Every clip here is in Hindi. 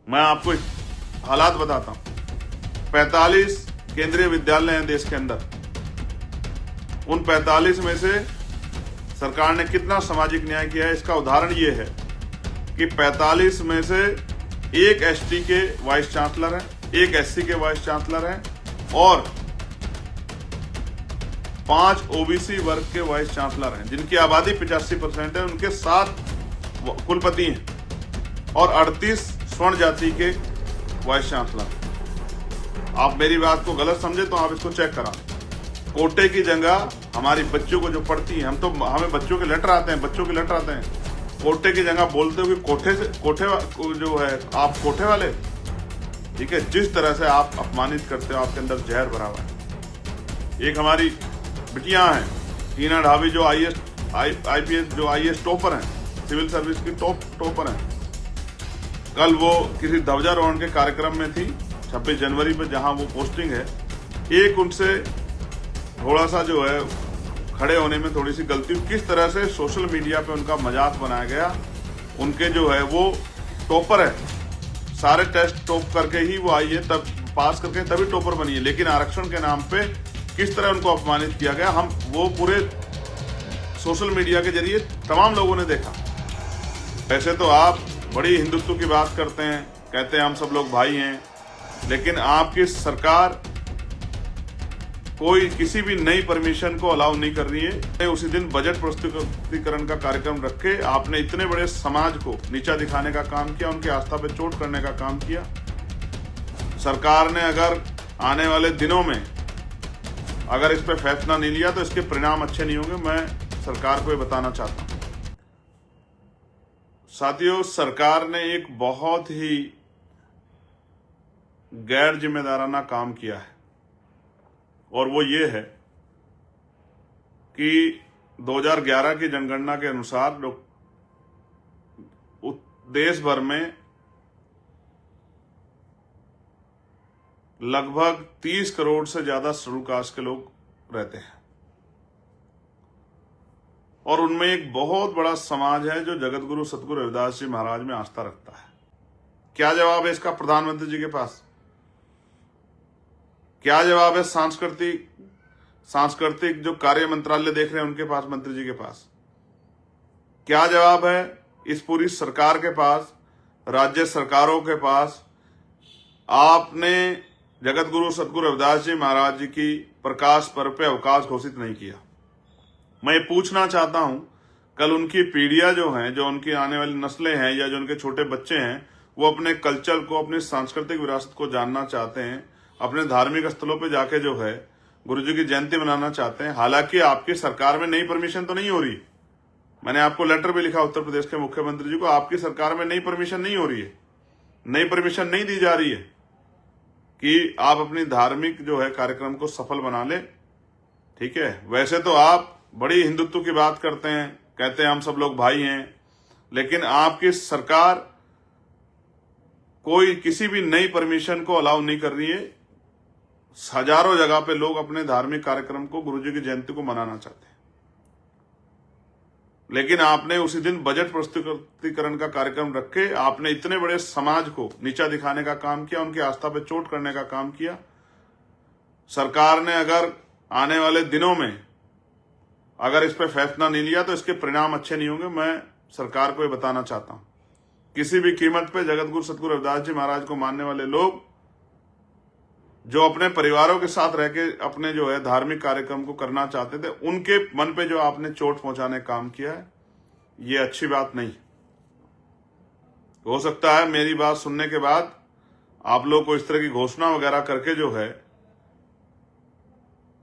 मैं आपको हालात बताता हूं। 45 केंद्रीय विद्यालय हैं देश के अंदर। उन 45 में से सरकार ने कितना सामाजिक न्याय किया है, इसका उदाहरण ये है कि 45 में से एक एसटी के वाइस चांसलर हैं, एक एससी के वाइस चांसलर हैं और 5 ओबीसी वर्ग के वाइस चांसलर हैं, जिनकी आबादी 85% है। उनके 7 कुलपति हैं और 38 स्वर्ण जाति के वाइस चांसलर। आप मेरी बात को गलत समझे तो आप इसको चेक करा। कोटे की जगह हमारी बच्चों को जो पढ़ती हैं, हमें बच्चों के लेटर आते हैं, कोटे की जगह बोलते हो कि कोठे जो है आप कोठे वाले। ठीक है, जिस तरह से आप अपमानित करते हो, आपके अंदर जहर भरा हुआ है। एक हमारी बिटियां हैं, टीना ढाबी, जो आईपीएस जो आईएएस टॉपर हैं, सिविल सर्विस की टॉपर हैं। कल वो किसी ध्वजारोहण के कार्यक्रम में थी 26 जनवरी पर, जहां वो पोस्टिंग है। एक उनसे थोड़ा सा जो है खड़े होने में थोड़ी सी गलती हुई। किस तरह से सोशल मीडिया पे उनका मजाक बनाया गया। उनके जो है वो टॉपर है, सारे टेस्ट टॉप करके ही वो आई है, तब पास करके तभी टॉपर बनी है, लेकिन आरक्षण के नाम पे किस तरह उनको अपमानित किया गया, वो पूरे सोशल मीडिया के जरिए तमाम लोगों ने देखा। वैसे तो आप बड़ी हिंदुत्व की बात करते हैं, कहते हैं हम सब लोग भाई हैं, लेकिन आपकी सरकार कोई किसी भी नई परमिशन को अलाउ नहीं कर रही है। उसी दिन बजट प्रस्तुतीकरण का कार्यक्रम रख के आपने इतने बड़े समाज को नीचा दिखाने का काम किया, उनकी आस्था पे चोट करने का काम किया। सरकार ने अगर आने वाले दिनों में अगर इस पर फैसला नहीं लिया तो इसके परिणाम अच्छे नहीं होंगे। मैं सरकार को ये बताना चाहता हूं। साथियों, सरकार ने एक बहुत ही गैर जिम्मेदाराना काम किया है और वो ये है कि 2011 की जनगणना के अनुसार देश भर में लगभग 30 करोड़ से ज्यादा शेड्यूल कास्ट के लोग रहते हैं और उनमें एक बहुत बड़ा समाज है जो जगत गुरु सतगुरु रविदास जी महाराज में आस्था रखता है। क्या जवाब है इसका प्रधानमंत्री जी के पास? क्या जवाब है सांस्कृतिक जो कार्य मंत्रालय देख रहे हैं उनके पास, मंत्री जी के पास? क्या जवाब है इस पूरी सरकार के पास, राज्य सरकारों के पास? आपने जगत गुरु सतगुरु रविदास जी महाराज जी की प्रकाश पर्व पे अवकाश घोषित नहीं किया। मैं ये पूछना चाहता हूं, कल उनकी पीढ़ियां जो हैं, जो उनकी आने वाली नस्लें हैं या जो उनके छोटे बच्चे हैं, वो अपने कल्चर को, अपनी सांस्कृतिक विरासत को जानना चाहते हैं, अपने धार्मिक स्थलों पे जाके जो है गुरुजी की जयंती मनाना चाहते हैं। हालांकि आपकी सरकार में नई परमिशन तो नहीं हो रही। मैंने आपको लेटर भी लिखा उत्तर प्रदेश के मुख्यमंत्री जी को, आपकी सरकार में नई परमिशन नहीं हो रही है, नई परमिशन नहीं दी जा रही है कि आप अपनी धार्मिक जो है कार्यक्रम को सफल बना ले। ठीक है, वैसे तो आप बड़ी हिंदुत्व की बात करते हैं, कहते हैं हम सब लोग भाई हैं, लेकिन आपकी सरकार कोई किसी भी नई परमिशन को अलाउ नहीं कर रही है। हजारों जगह पे लोग अपने धार्मिक कार्यक्रम को, गुरुजी की जयंती को मनाना चाहते हैं, लेकिन आपने उसी दिन बजट प्रस्तुतीकरण का कार्यक्रम रख के आपने इतने बड़े समाज को नीचा दिखाने का काम किया, उनकी आस्था पे चोट करने का काम किया। सरकार ने अगर आने वाले दिनों में अगर इस पर फैसला नहीं लिया तो इसके परिणाम अच्छे नहीं होंगे। मैं सरकार को ये बताना चाहता हूं, किसी भी कीमत पे जगत गुरु सतगुरु रविदास जी महाराज को मानने वाले लोग जो अपने परिवारों के साथ रह के अपने जो है धार्मिक कार्यक्रम को करना चाहते थे, उनके मन पे जो आपने चोट पहुंचाने का काम किया है, ये अच्छी बात नहीं। हो सकता है मेरी बात सुनने के बाद आप लोग को इस तरह की घोषणा वगैरह करके जो है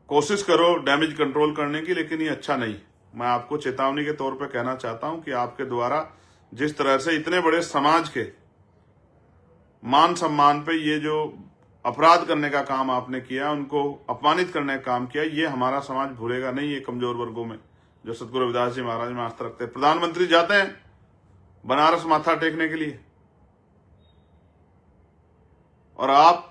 कोशिश करो डैमेज कंट्रोल करने की, लेकिन ये अच्छा नहीं। मैं आपको चेतावनी के तौर पे कहना चाहता हूं कि आपके द्वारा जिस तरह से इतने बड़े समाज के मान सम्मान पे ये जो अपराध करने का काम आपने किया, उनको अपमानित करने का काम किया, ये हमारा समाज भूलेगा नहीं। ये कमजोर वर्गों में जो सतगुरु रविदास जी महाराज में आस्था रखते हैं। प्रधानमंत्री जाते हैं बनारस माथा टेकने के लिए और आप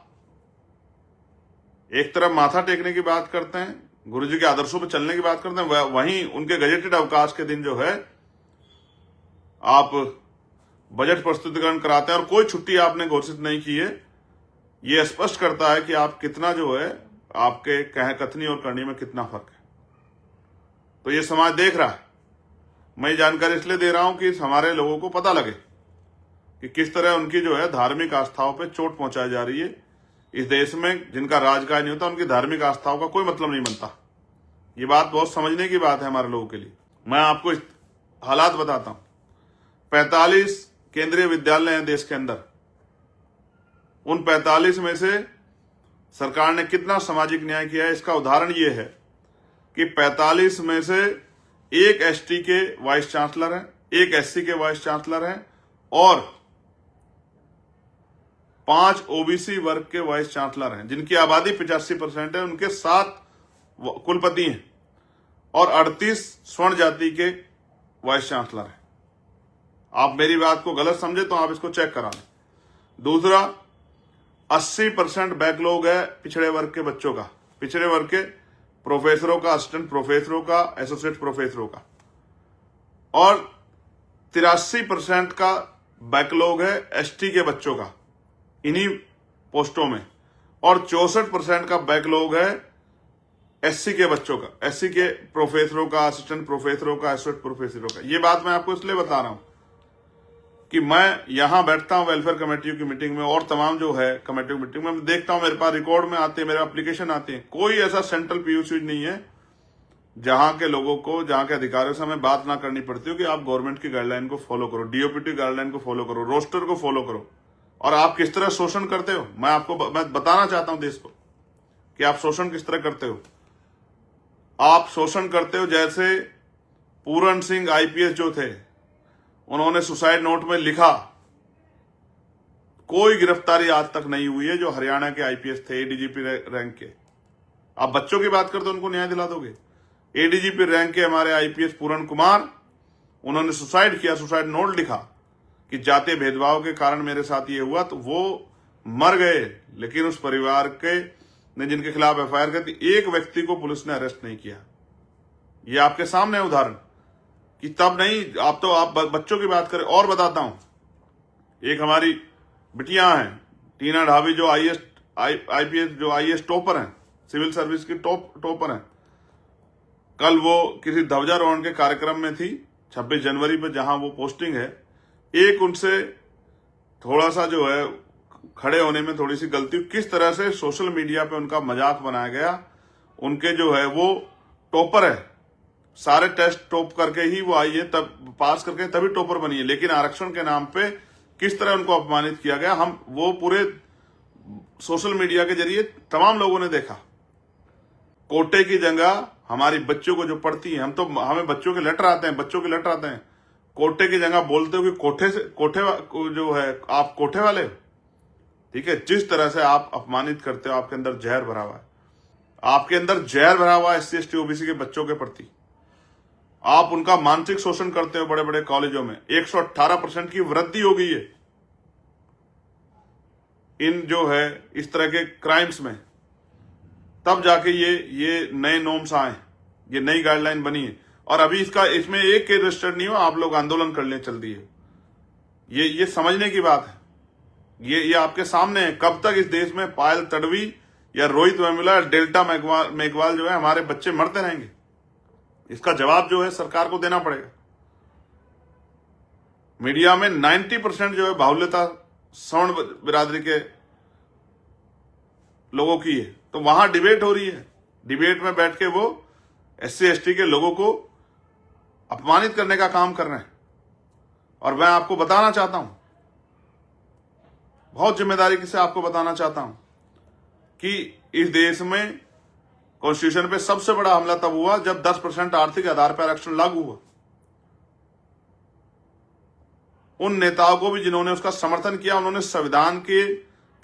एक तरफ माथा टेकने की बात करते हैं, गुरुजी के आदर्शों पर चलने की बात करते हैं, वहीं उनके गजेटेड अवकाश के दिन जो है आप बजट प्रस्तुतिकरण कराते हैं और कोई छुट्टी आपने घोषित नहीं की है। ये स्पष्ट करता है कि आप कितना जो है आपके कथनी और करनी में कितना फर्क है। तो ये समाज देख रहा है। मैं जानकारी इसलिए दे रहा हूं कि हमारे लोगों को पता लगे कि किस तरह उनकी जो है धार्मिक आस्थाओं पे चोट पहुंचाई जा रही है। इस देश में जिनका राजकाज नहीं होता उनकी धार्मिक आस्थाओं का कोई मतलब नहीं बनता। ये बात बहुत समझने की बात है हमारे लोगों के लिए। मैं आपको हालात बताता हूं। 45 केंद्रीय विद्यालय हैं देश के अंदर। उन 45 में से सरकार ने कितना सामाजिक न्याय किया है, इसका उदाहरण ये है कि 45 में से एक एसटी के वाइस चांसलर हैं, एक एससी के वाइस चांसलर हैं और 5 ओबीसी वर्ग के वाइस चांसलर हैं, जिनकी आबादी 85% है। उनके 7 कुलपति हैं और 38 स्वर्ण जाति के वाइस चांसलर हैं। आप मेरी बात को गलत समझे तो आप इसको चेक करा लें। दूसरा, 80% बैकलॉग है पिछड़े वर्ग के बच्चों का, पिछड़े वर्ग के प्रोफेसरों का, असिस्टेंट प्रोफेसरों का, एसोसिएट प्रोफेसरों का, और 83% का बैकलॉग है एसटी के बच्चों का इन्हीं पोस्टों में, और 64% का बैकलॉग है एससी के बच्चों का, एससी के प्रोफेसरों का, असिस्टेंट प्रोफेसरों का, एसोसिएट प्रोफेसरों का। ये बात मैं आपको इसलिए बता रहा हूं कि मैं यहां बैठता हूं वेलफेयर कमेटियों की मीटिंग में और तमाम जो है कमेटियों की मीटिंग में मैं देखता हूं, मेरे पास रिकॉर्ड में आते हैं, मेरे एप्लीकेशन आते हैं। कोई ऐसा सेंट्रल पीयूसी नहीं है जहां के लोगों को, जहां के अधिकारियों से हमें बात ना करनी पड़ती हो कि आप गवर्नमेंट की गाइडलाइन को फॉलो करो, डीओपीटी गाइडलाइन को फॉलो करो, रोस्टर को फॉलो करो। और आप किस तरह शोषण करते हो, मैं बताना चाहता हूं देश को कि आप शोषण किस तरह करते हो। आप शोषण करते हो जैसे पूरन सिंह आईपीएस जो थे, उन्होंने सुसाइड नोट में लिखा, कोई गिरफ्तारी आज तक नहीं हुई है जो हरियाणा के आईपीएस थे, एडीजीपी रैंक के। आप बच्चों की बात करते हो, उनको न्याय दिला दोगे? एडीजीपी रैंक के हमारे आईपीएस पूरन कुमार, उन्होंने सुसाइड किया, सुसाइड नोट लिखा कि जातीय भेदभाव के कारण मेरे साथ ये हुआ, तो वो मर गए, लेकिन उस परिवार के ने जिनके खिलाफ एफआईआर की थी, एक व्यक्ति को पुलिस ने अरेस्ट नहीं किया। ये आपके सामने उदाहरण कि तब नहीं, आप बच्चों की बात करें। और बताता हूं, एक हमारी बिटियां हैं टीना ढाबी, जो आईपीएस जो आईएएस टॉपर हैं, सिविल सर्विस की टॉपर हैं। कल वो किसी ध्वजारोहण के कार्यक्रम में थी 26 जनवरी पर, जहां वो पोस्टिंग है। एक उनसे थोड़ा सा जो है खड़े होने में थोड़ी सी गलती, किस तरह से सोशल मीडिया पे उनका मजाक बनाया गया। उनके जो है वो टॉपर है, सारे टेस्ट टॉप करके ही वो आई है, तब पास करके तभी टॉपर बनी है, लेकिन आरक्षण के नाम पे किस तरह उनको अपमानित किया गया, हम वो पूरे सोशल मीडिया के जरिए तमाम लोगों ने देखा। कोटे की जगह हमारी बच्चों को जो पढ़ती है, हमें बच्चों के लेटर आते हैं, कोटे की जगह बोलते हो कि कोठे जो है आप कोठे वाले, ठीक है। जिस तरह से आप अपमानित करते हो, आपके अंदर जहर भरा हुआ है, आपके अंदर जहर भरा हुआ है एससी एसटी ओबीसी के बच्चों के प्रति। आप उनका मानसिक शोषण करते हो। बड़े बड़े कॉलेजों में 118% की वृद्धि हो गई है इन जो है इस तरह के क्राइम्स में। तब जाके ये नए नॉर्म्स आए, ये नई गाइडलाइन बनी है, और अभी इसमें एक के रजिस्टर्ड नहीं हो, आप लोग आंदोलन करने चल दिए। ये समझने की बात है। ये आपके सामने है। कब तक इस देश में पायल तडवी या रोहित वेमुला, डेल्टा मेघवाल जो है हमारे बच्चे मरते रहेंगे? इसका जवाब जो है सरकार को देना पड़ेगा। मीडिया में 90% जो है बाहुल्यता सवर्ण बिरादरी के लोगों की है, तो वहां डिबेट हो रही है। डिबेट में बैठ के वो एससी एसटी के लोगों को अपमानित करने का काम कर रहे हैं। और मैं आपको बताना चाहता हूं, बहुत जिम्मेदारी से आपको बताना चाहता हूं कि इस देश में कॉन्स्टिट्यूशन पे सबसे बड़ा हमला तब हुआ जब 10% आर्थिक आधार पर आरक्षण लागू हुआ। उन नेताओं को भी जिन्होंने उसका समर्थन किया, उन्होंने संविधान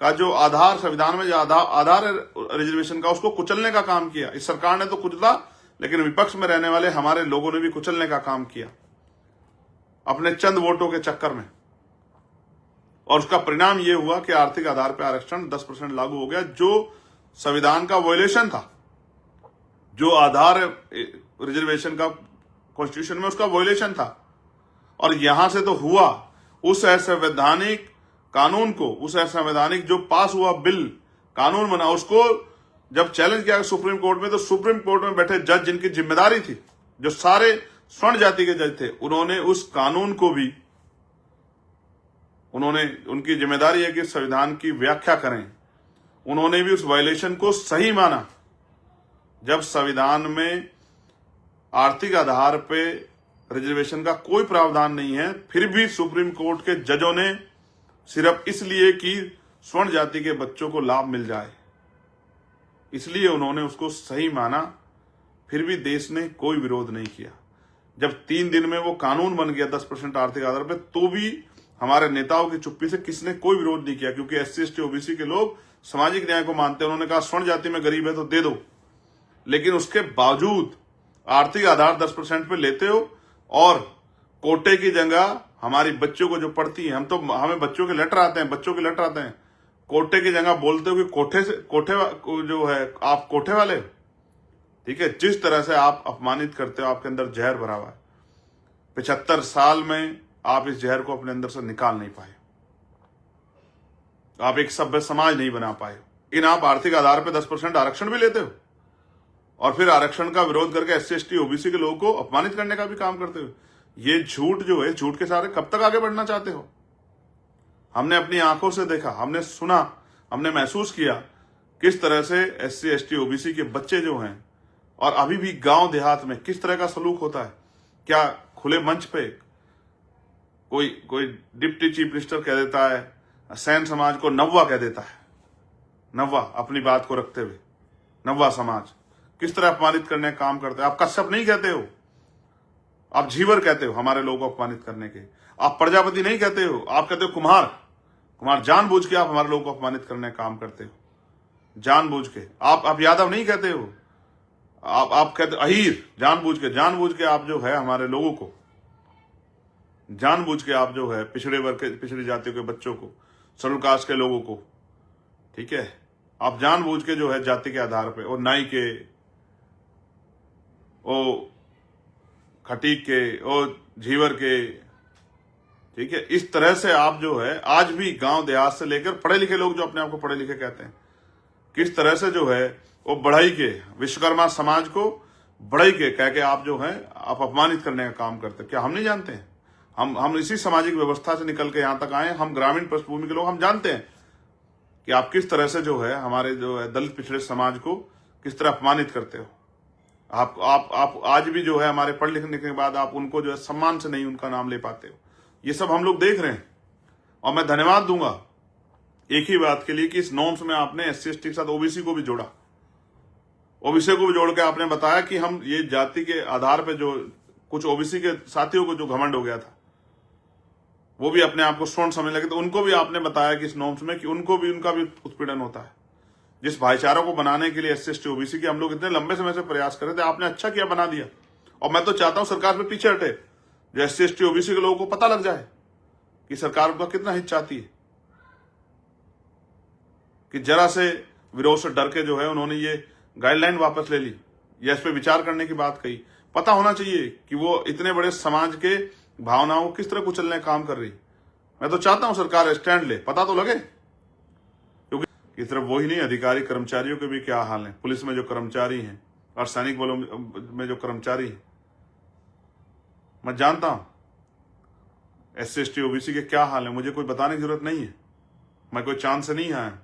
का जो आधार, संविधान में जो आधार रिजर्वेशन का, उसको कुचलने का काम किया। इस सरकार ने तो कुचला, लेकिन विपक्ष में रहने वाले हमारे लोगों ने भी कुचलने का काम किया अपने चंद वोटों के चक्कर में। और उसका परिणाम यह हुआ कि आर्थिक आधार पर आरक्षण 10% लागू हो गया, जो संविधान का वॉयलेशन था, जो आधार रिजर्वेशन का कॉन्स्टिट्यूशन में उसका वॉयलेशन था। और यहां से तो हुआ, उस असंवैधानिक कानून को, उस असंवैधानिक जो पास हुआ बिल, कानून बना, उसको जब चैलेंज किया सुप्रीम कोर्ट में, तो सुप्रीम कोर्ट में बैठे जज, जिनकी जिम्मेदारी थी, जो सारे स्वर्ण जाति के जज थे, उन्होंने उस कानून को भी, उनकी जिम्मेदारी है कि संविधान की व्याख्या करें, उन्होंने भी उस वायलेशन को सही माना। जब संविधान में आर्थिक आधार पे रिजर्वेशन का कोई प्रावधान नहीं है, फिर भी सुप्रीम कोर्ट के जजों ने सिर्फ इसलिए कि स्वर्ण जाति के बच्चों को लाभ मिल जाए, इसलिए उन्होंने उसको सही माना, फिर भी देश ने कोई विरोध नहीं किया। जब 3 दिन में वो कानून बन गया 10% आर्थिक आधार पे, तो भी हमारे नेताओं की चुप्पी से किसने कोई विरोध नहीं किया, क्योंकि SC ST OBC के लोग सामाजिक न्याय को मानते हैं। उन्होंने कहा स्वर्ण जाति में गरीब है तो दे दो, लेकिन उसके बावजूद आर्थिक आधार 10% पे लेते हो और कोटे की जगह हमारी बच्चों को जो पढ़ती है, हमें बच्चों के लेटर आते हैं, कोटे की जगह बोलते हो कि कोठे जो है आप कोठे वाले हो। ठीक है, जिस तरह से आप अपमानित करते हो, आपके अंदर जहर भरा हुआ है। 75 साल में आप इस जहर को अपने अंदर से निकाल नहीं पाए, आप एक सभ्य समाज नहीं बना पाए। लेकिन आप आर्थिक आधार पर 10% आरक्षण भी लेते हो और फिर आरक्षण का विरोध करके SC ST OBC के लोगों को अपमानित करने का भी काम करते हो। ये झूठ जो है, झूठ के सारे कब तक आगे बढ़ना चाहते हो? हमने अपनी आंखों से देखा, हमने सुना, हमने महसूस किया किस तरह से SC ST OBC के बच्चे जो हैं, और अभी भी गांव देहात में किस तरह का सलूक होता है। क्या खुले मंच पे कोई डिप्टी चीफ मिनिस्टर कह देता है, सैन समाज को नव्वा कह देता है, नव्वा अपनी बात को रखते हुए, नव्वा समाज किस तरह अपमानित करने का काम करते हैं। आप कश्यप नहीं कहते हो, आप झीवर कहते हो हमारे लोगों को अपमानित करने के। आप प्रजापति नहीं कहते हो, आप कहते हो कुमार। जानबूझ के आप हमारे लोगों को अपमानित करने का काम करते हो, जानबूझ के। आप यादव नहीं कहते हो, आप कहते अहीर, जानबूझ के आप जो है हमारे लोगों को, जानबूझ के आप जो है पिछड़े वर्ग के, पिछड़ी जातियों के बच्चों को, शेड्यूल कास्ट के लोगों को, ठीक है, आप जानबूझ के जो है जाति के आधार पे, और नाई के, ओ खटीक के, ओ झीवर के, ठीक है, इस तरह से आप जो है आज भी गांव देहात से लेकर पढ़े लिखे लोग जो अपने आप को पढ़े लिखे कहते हैं, किस तरह से जो है वो बढ़ई के, विश्वकर्मा समाज को बढ़ई के कह के आप जो है आप अपमानित करने का काम करते हैं। क्या हम नहीं जानते हैं? हम इसी सामाजिक व्यवस्था से निकल के यहां तक आए, हम ग्रामीण पृष्ठभूमि के लोग, हम जानते हैं कि आप किस तरह से जो है हमारे जो है दलित पिछड़े समाज को किस तरह अपमानित करते हो। आप आज भी जो है हमारे पढ़ लिखने के बाद आप उनको जो है सम्मान से नहीं उनका नाम ले पाते हो। ये सब हम लोग देख रहे हैं, और मैं धन्यवाद दूंगा एक ही बात के लिए कि इस नॉर्म्स में आपने SC ST के साथ OBC को भी जोड़ा, OBC को भी जोड़ के आपने बताया कि हम ये जाति के आधार पे जो कुछ OBC के साथियों को जो घमंड हो गया था, वो भी अपने आप को स्वर्ण समझने लगे, तो उनको भी आपने बताया कि इस नॉर्म्स में कि उनको भी, उनका भी उत्पीड़न होता है। जिस भाईचारा को बनाने के लिए SC ST OBC के हम लोग इतने लंबे समय से प्रयास कर रहे थे, आपने अच्छा किया, बना दिया। और मैं तो चाहता हूं सरकार पे पीछे हटे, जो SC ST OBC के लोगों को पता लग जाए कि सरकार उनका कितना हित चाहती है, कि जरा से विरोध से डर के जो है उन्होंने ये गाइडलाइन वापस ले ली या इस पे विचार करने की बात कही। पता होना चाहिए कि वो इतने बड़े समाज के भावनाओं को किस तरह कुचलने का काम कर रही। मैं तो चाहता हूं सरकार स्टैंड ले, पता तो लगे, क्योंकि सिर्फ वो ही नहीं, अधिकारी कर्मचारियों के भी क्या हाल है, पुलिस में जो कर्मचारी हैं और सैनिक बलों में जो कर्मचारी हैं, मैं जानता हूं SC ST OBC के क्या हाल है। मुझे कोई बताने की जरूरत नहीं है, मैं कोई चांद से नहीं आया,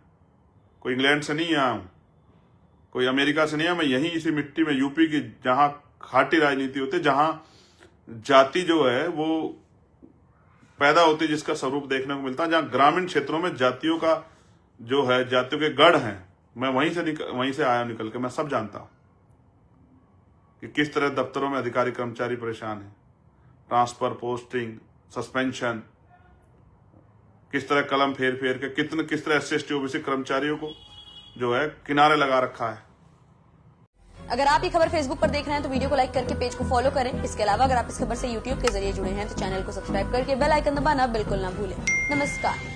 कोई इंग्लैंड से नहीं आया, कोई अमेरिका से नहीं आया। मैं यहीं इसी मिट्टी में, यूपी की, जहां खाटी राजनीति होती है, जहां जाति जो है वो पैदा होती है, जिसका स्वरूप देखने को मिलता है, जहां ग्रामीण क्षेत्रों में जातियों का जो है, जातियों के गढ़ हैं, मैं वहीं से आया निकल के। मैं सब जानता हूं कि किस तरह दफ्तरों में अधिकारी कर्मचारी परेशान है, ट्रांसफर, पोस्टिंग, सस्पेंशन, किस तरह कलम फेर फेर के किस तरह SC ST OBC कर्मचारियों को जो है किनारे लगा रखा है। अगर आप ये खबर फेसबुक पर देख रहे हैं तो वीडियो को लाइक करके पेज को फॉलो करें। इसके अलावा अगर आप इस खबर से यूट्यूब के जरिए जुड़े हैं तो चैनल को सब्सक्राइब करके बेल आइकन दबाना बिल्कुल ना भूलें। नमस्कार।